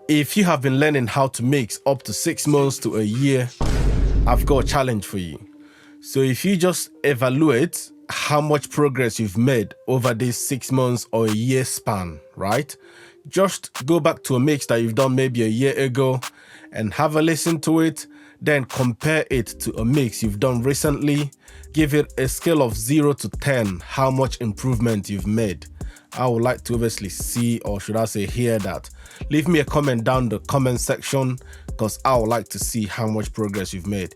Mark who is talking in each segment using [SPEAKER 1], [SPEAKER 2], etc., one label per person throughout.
[SPEAKER 1] If you have been learning how to mix up to 6 months to a year, I've got a challenge for you. So if you just evaluate how much progress you've made over this 6 months or a year span, right? Just go back to a mix that you've done maybe a year ago and have a listen to it, then compare it to a mix you've done recently. Give it a scale of 0 to 10, how much improvement you've made. I would like to obviously see, or should I say hear that. Leave me a comment down the comment section because I would like to see how much progress you've made.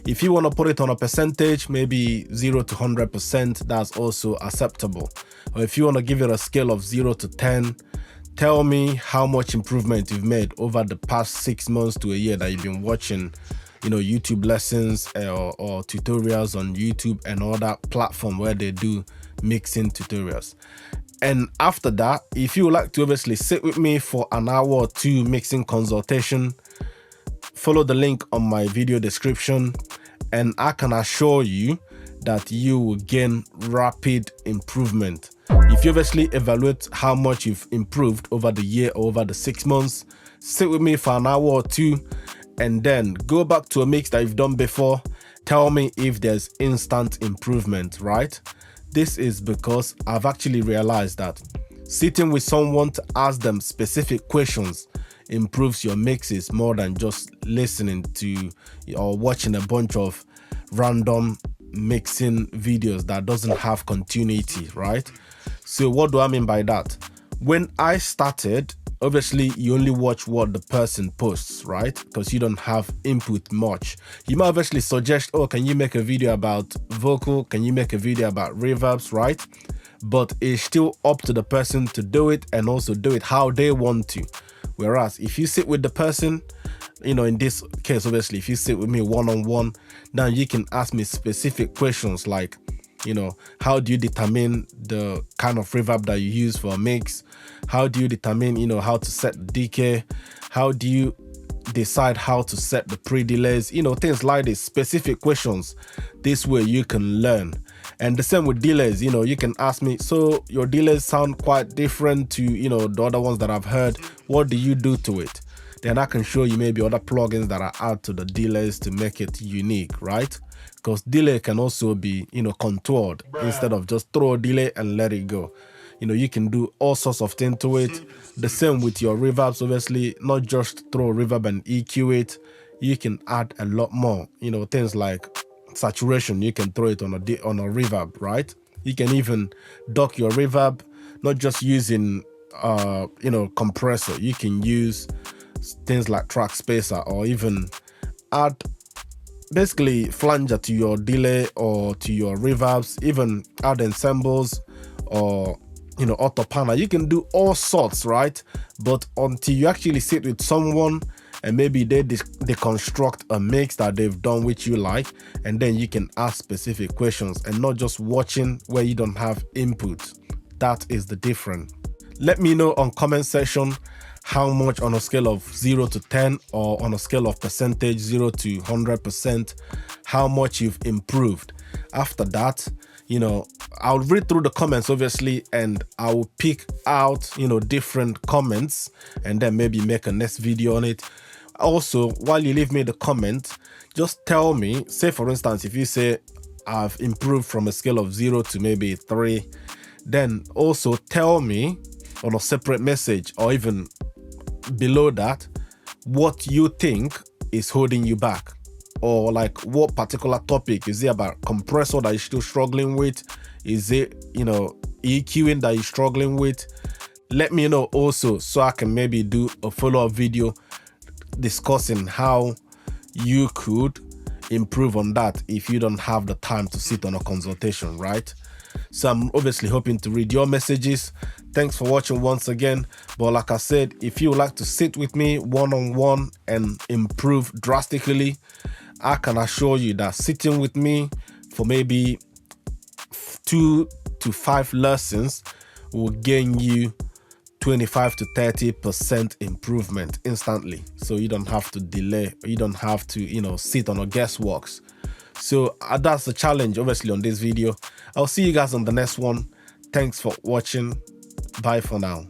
[SPEAKER 1] If you want to put it on a percentage, maybe 0 to 100%, that's also acceptable. Or if you want to give it a scale of 0 to 10, tell me how much improvement you've made over the past 6 months to a year that you've been watching, YouTube lessons or tutorials on YouTube and all that platform where they do mixing tutorials. And after that, if you would like to obviously sit with me for an hour or two mixing consultation, follow the link on my video description, and I can assure you that you will gain rapid improvement. If you obviously evaluate how much you've improved over the year or over the 6 months, sit with me for an hour or two and then go back to a mix that you've done before. Tell me if there's instant improvement, right? This is because I've actually realized that sitting with someone to ask them specific questions improves your mixes more than just listening to or watching a bunch of random mixing videos that doesn't have continuity, right? So what do I mean by that? When I started, obviously you only watch what the person posts, right? Because you don't have input much. You might obviously suggest, oh, can you make a video about vocal? Can you make a video about reverbs, right? But it's still up to the person to do it and also do it how they want to. Whereas if you sit with the person, in this case, obviously, if you sit with me one-on-one, now you can ask me specific questions like, how do you determine the kind of reverb that you use for a mix? How do you determine, how to set the decay? How do you decide how to set the pre-delays? Things like this, specific questions. This way you can learn. And the same with delays, you can ask me, so your delays sound quite different to, the other ones that I've heard. What do you do to it? Then I can show you maybe other plugins that I add to the delays to make it unique, right? Because delay can also be, contoured instead of just throw a delay and let it go. You can do all sorts of things to it. The same with your reverbs, obviously, not just throw reverb and EQ it. You can add a lot more, things like saturation. You can throw it on a reverb, right? You can even dock your reverb, not just using, compressor. You can use things like track spacer or even add basically flanger to your delay or to your reverbs, even add ensembles or auto panel. You can do all sorts, right? But until you actually sit with someone and maybe they construct a mix that they've done which you like, and then you can ask specific questions and not just watching where you don't have input. That is the difference. Let me know on comment section how much on a scale of 0 to 10 or on a scale of percentage 0 to 100%, how much you've improved. After that, I'll read through the comments obviously, and I will pick out different comments and then maybe make a next video on it. Also, while you leave me the comment, just tell me, say for instance, if you say I've improved from a scale of 0 to maybe 3, then also tell me on a separate message or even below that what you think is holding you back, or like what particular topic. Is it about compressor that you're still struggling with? Is it EQing that you're struggling with? Let me know also so I can maybe do a follow-up video discussing how you could improve on that if you don't have the time to sit on a consultation, right? So I'm obviously hoping to read your messages. Thanks for watching once again. But like I said, if you would like to sit with me one-on-one and improve drastically, I can assure you that sitting with me for maybe 2 to 5 lessons will gain you 25 to 30% improvement instantly. So you don't have to delay, you don't have to, sit on a guessworks. So that's the challenge obviously on this video. I'll see you guys on the next one. Thanks for watching. Bye for now.